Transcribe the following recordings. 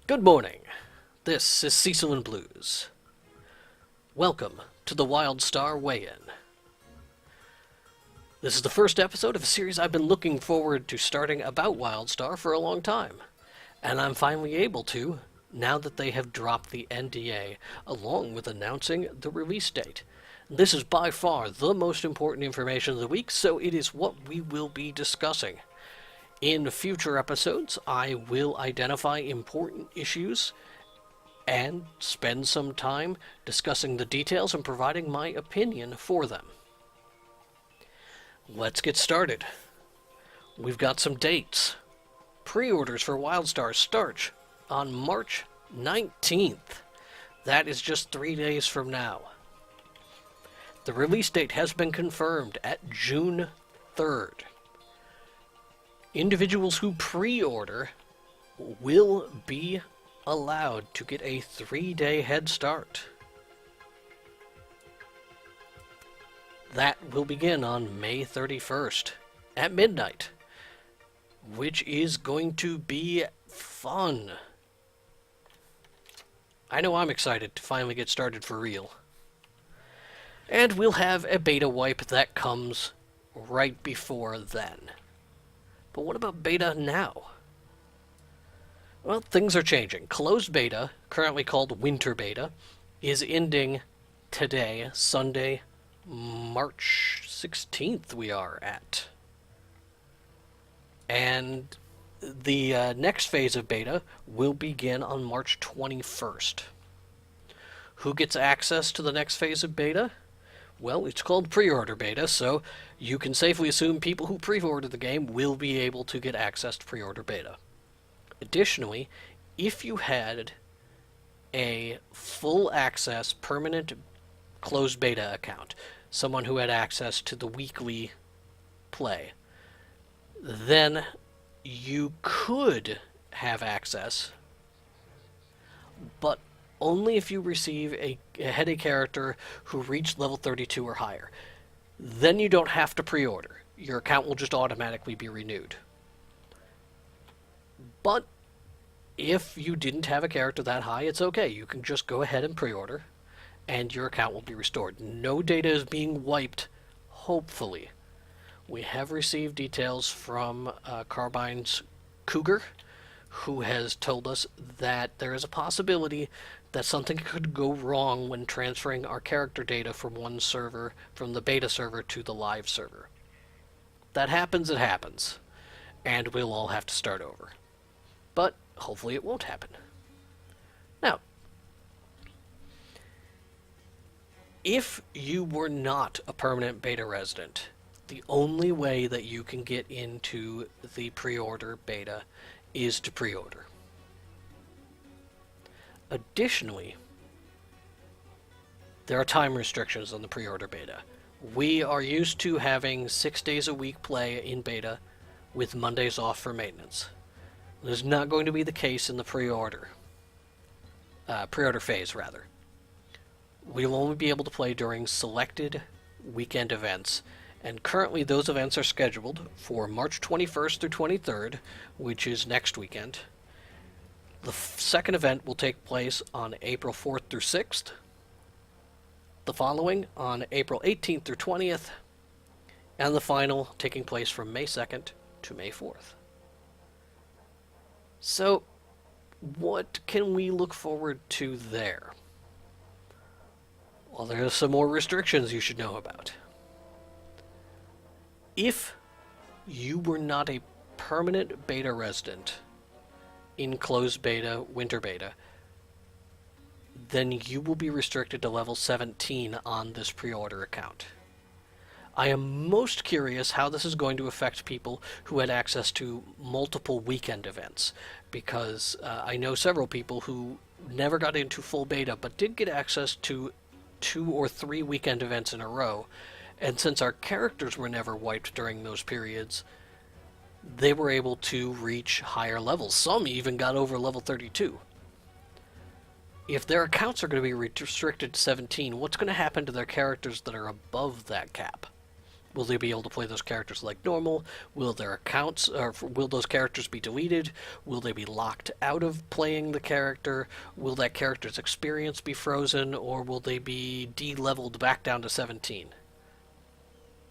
Good morning. This is Cecil and Blues. Welcome to the Wildstar Weigh In. This is the first episode of a series I've been looking forward to starting about Wildstar for a long time, and I'm finally able to, now that they have dropped the NDA, along with announcing the release date. This is by far the most important information of the week, so it is what we will be discussing. In future episodes, I will identify important issues and spend some time discussing the details and providing my opinion for them. Let's get started. We've got some dates. Pre-orders for Wildstar start on March 19th. That is just 3 days from now. The release date has been confirmed at June 3rd. Individuals who pre-order will be allowed to get a 3-day head start. That will begin on May 31st at midnight, which is going to be fun. I know I'm excited to finally get started for real. And we'll have a beta wipe that comes right before then. But what about beta now? Well, things are changing. Closed beta, currently called winter beta, is ending today, Sunday, March 16th we are at. And the next phase of beta will begin on March 21st. Who gets access to the next phase of beta? Well, it's called PreOrder Beta, so you can safely assume people who pre-order the game will be able to get access to PreOrder Beta. Additionally, if you had a full access permanent closed beta account, someone who had access to the weekly play, then you could have access, but only if you receive had a character who reached level 32 or higher. Then you don't have to pre-order. Your account will just automatically be renewed. But if you didn't have a character that high, it's okay. You can just go ahead and pre-order, and your account will be restored. No data is being wiped, hopefully. We have received details from Carbine's Cougar, who has told us that there is a possibility that something could go wrong when transferring our character data from one server, from the beta server to the live server. That happens, it happens, and we'll all have to start over. But hopefully it won't happen. Now, if you were not a permanent beta resident, the only way that you can get into the pre-order beta is to pre-order. Additionally, there are time restrictions on the pre-order beta. We are used to having 6 days a week play in beta with Mondays off for maintenance. That is not going to be the case in the pre-order phase, rather. We'll only be able to play during selected weekend events, and currently those events are scheduled for March 21st through 23rd, which is next weekend. The second event will take place on April 4th through 6th. The following on April 18th through 20th. And the final taking place from May 2nd to May 4th. So, what can we look forward to there? Well, there are some more restrictions you should know about. If you were not a permanent beta resident in closed beta, winter beta, then you will be restricted to level 17 on this pre-order account. I am most curious how this is going to affect people who had access to multiple weekend events, because I know several people who never got into full beta but did get access to 2 or 3 weekend events in a row, and since our characters were never wiped during those periods, they were able to reach higher levels. Some even got over level 32. If their accounts are going to be restricted to 17, what's going to happen to their characters that are above that cap? Will they be able to play those characters like normal? Will their accounts, or will those characters be deleted? Will they be locked out of playing the character? Will that character's experience be frozen, or will they be de-leveled back down to 17?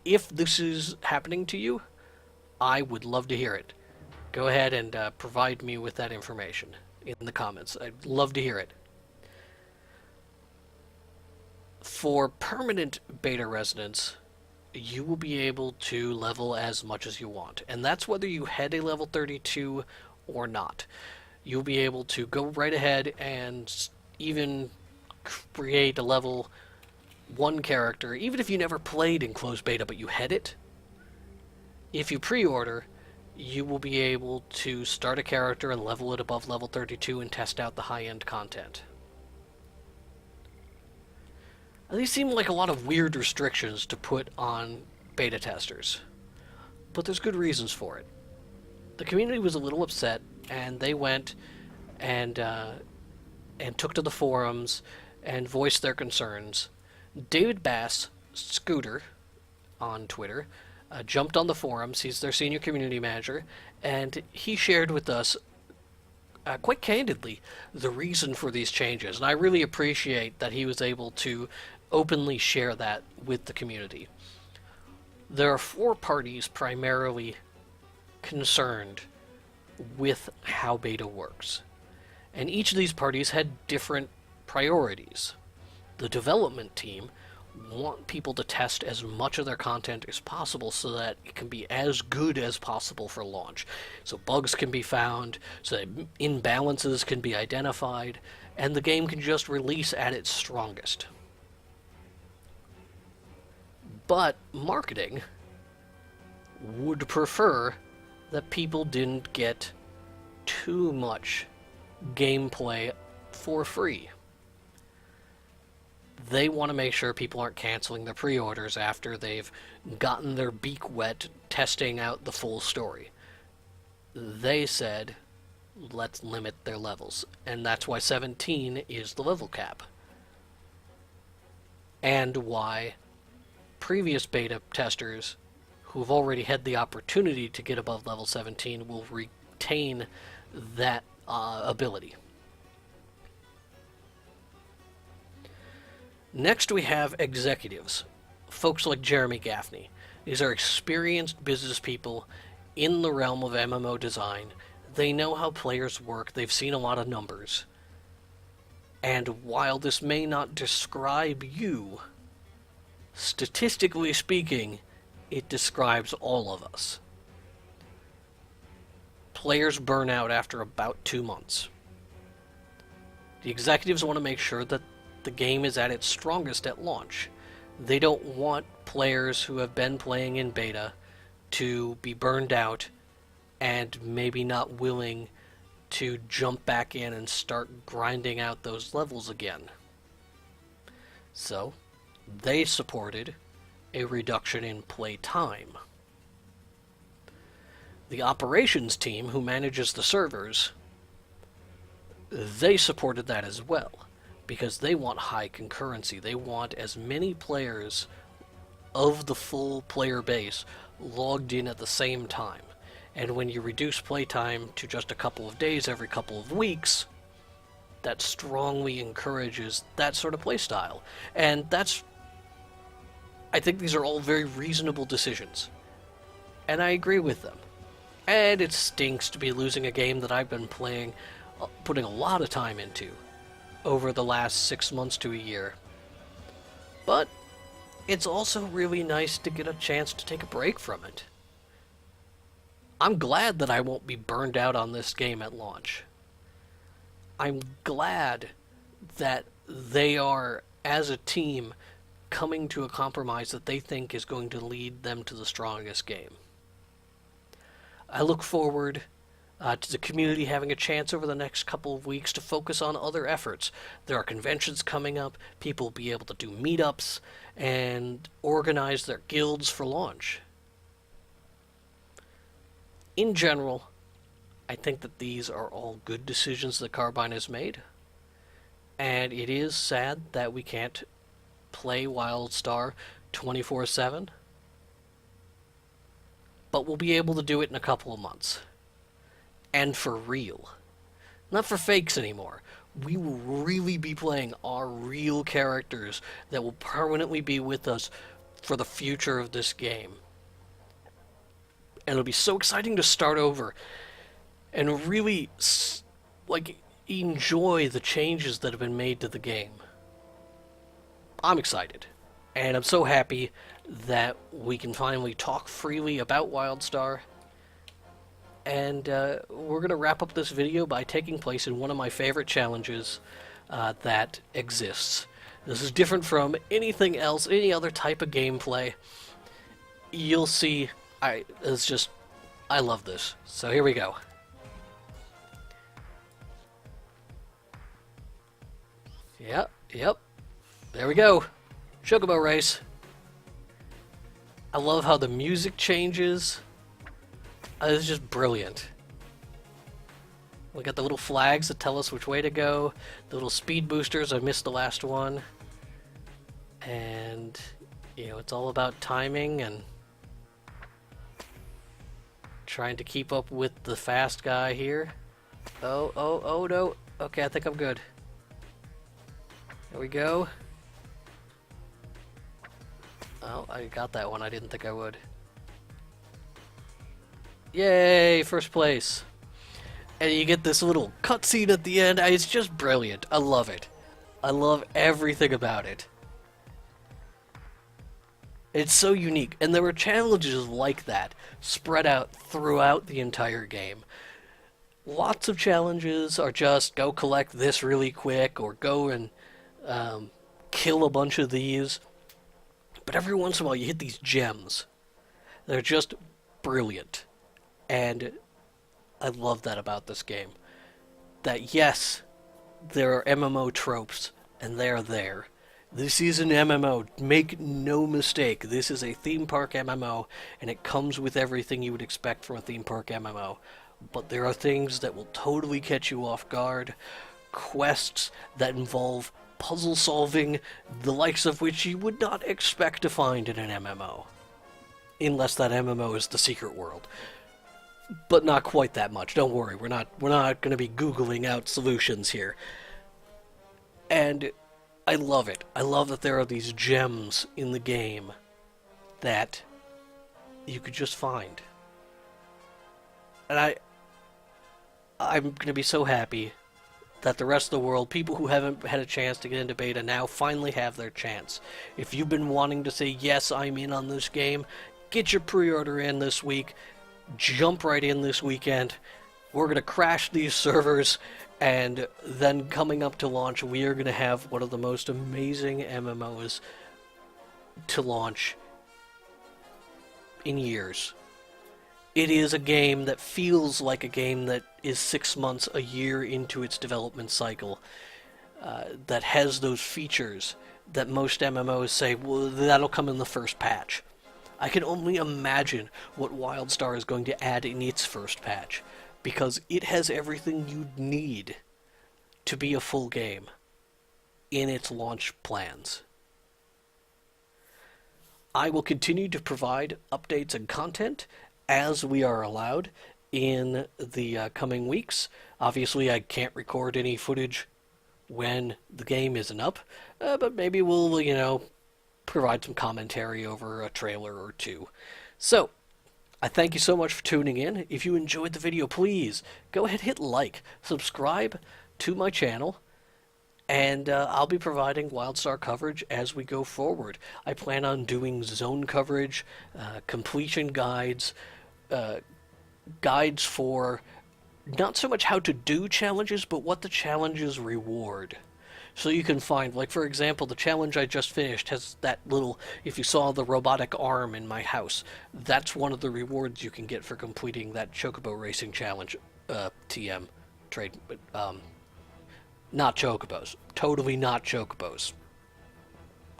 If this is happening to you, I would love to hear it. Go ahead and provide me with that information in the comments. I'd love to hear it. For permanent beta residents, you will be able to level as much as you want, and that's whether you had a level 32 or not. You'll be able to go right ahead and even create a level 1 character, even if you never played in closed beta but you had it. If you pre-order, you will be able to start a character and level it above level 32 and test out the high-end content. Now, these seem like a lot of weird restrictions to put on beta testers, but there's good reasons for it. The community was a little upset, and they went and took to the forums and voiced their concerns. David Bass, Scooter, on Twitter, jumped on the forums. He's their senior community manager, and he shared with us quite candidly the reason for these changes, and I really appreciate that he was able to openly share that with the community. There are 4 parties primarily concerned with how beta works, and each of these parties had different priorities. The development team want people to test as much of their content as possible so that it can be as good as possible for launch. So bugs can be found, so that imbalances can be identified, and the game can just release at its strongest. But marketing would prefer that people didn't get too much gameplay for free. They want to make sure people aren't canceling their pre-orders after they've gotten their beak wet testing out the full story. They said, let's limit their levels, and that's why 17 is the level cap. And why previous beta testers who've already had the opportunity to get above level 17 will retain that ability. Next we have executives, folks like Jeremy Gaffney. These are experienced business people in the realm of MMO design. They know how players work, they've seen a lot of numbers. And while this may not describe you, statistically speaking, it describes all of us. Players burn out after about 2 months. The executives want to make sure that the game is at its strongest at launch. They don't want players who have been playing in beta to be burned out and maybe not willing to jump back in and start grinding out those levels again. So, they supported a reduction in play time. The operations team, who manages the servers, they supported that as well, because they want high concurrency. They want as many players of the full player base logged in at the same time. And when you reduce playtime to just a couple of days every couple of weeks, that strongly encourages that sort of playstyle. And I think these are all very reasonable decisions. And I agree with them. And it stinks to be losing a game that I've been playing, putting a lot of time into over the last 6 months to a year. But it's also really nice to get a chance to take a break from it. I'm glad that I won't be burned out on this game at launch. I'm glad that they are, as a team, coming to a compromise that they think is going to lead them to the strongest game. I look forward to the community having a chance over the next couple of weeks to focus on other efforts. There are conventions coming up, people will be able to do meetups and organize their guilds for launch. In general, I think that these are all good decisions that Carbine has made, and it is sad that we can't play Wildstar 24/7, but we'll be able to do it in a couple of months. And for real. Not for fakes anymore. We will really be playing our real characters that will permanently be with us for the future of this game. And it'll be so exciting to start over and really, like, enjoy the changes that have been made to the game. I'm excited. And I'm so happy that we can finally talk freely about Wildstar. And we're going to wrap up this video by taking place in one of my favorite challenges that exists. This is different from anything else, any other type of gameplay. You'll see, I love this. So here we go. Yep. There we go. Chocobo race. I love how the music changes. It's just brilliant. We got the little flags that tell us which way to go. The little speed boosters. I missed the last one. And, you know, it's all about timing and trying to keep up with the fast guy here. Oh no. Okay, I think I'm good. There we go. Oh, I got that one. I didn't think I would. Yay, first place. And you get this little cutscene at the end. It's just brilliant. I love it. I love everything about it. It's so unique. And there were challenges like that spread out throughout the entire game. Lots of challenges are just go collect this really quick or go and kill a bunch of these. But every once in a while you hit these gems. They're just brilliant. And I love that about this game. That yes, there are MMO tropes, and they're there. This is an MMO. Make no mistake. This is a theme park MMO, and it comes with everything you would expect from a theme park MMO. But there are things that will totally catch you off guard. Quests that involve puzzle solving, the likes of which you would not expect to find in an MMO. Unless that MMO is the secret world. But not quite that much. Don't worry, we're not going to be Googling out solutions here. And I love it. I love that there are these gems in the game that you could just find. And I'm going to be so happy that the rest of the world, people who haven't had a chance to get into beta now, finally have their chance. If you've been wanting to say, yes, I'm in on this game, get your pre-order in this week. Jump right in this weekend. We're going to crash these servers, and then coming up to launch, we are going to have one of the most amazing MMOs to launch in years. It is a game that feels like a game that is 6 months, a year into its development cycle, that has those features that most MMOs say, well, that'll come in the first patch. I can only imagine what Wildstar is going to add in its first patch, because it has everything you'd need to be a full game in its launch plans. I will continue to provide updates and content as we are allowed in the coming weeks. Obviously, I can't record any footage when the game isn't up, but maybe we'll, provide some commentary over a trailer or two. So, I thank you so much for tuning in. If you enjoyed the video, please go ahead, hit like, subscribe to my channel, and I'll be providing Wildstar coverage as we go forward. I plan on doing zone coverage, completion guides, guides for not so much how to do challenges, but what the challenges reward. So you can find, like for example, the challenge I just finished has that little, if you saw the robotic arm in my house, that's one of the rewards you can get for completing that Chocobo Racing Challenge, TM, trade, not Chocobos, totally not Chocobos.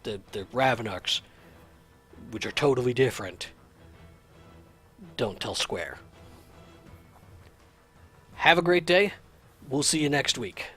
The Ravenarks, which are totally different. Don't tell Square. Have a great day. We'll see you next week.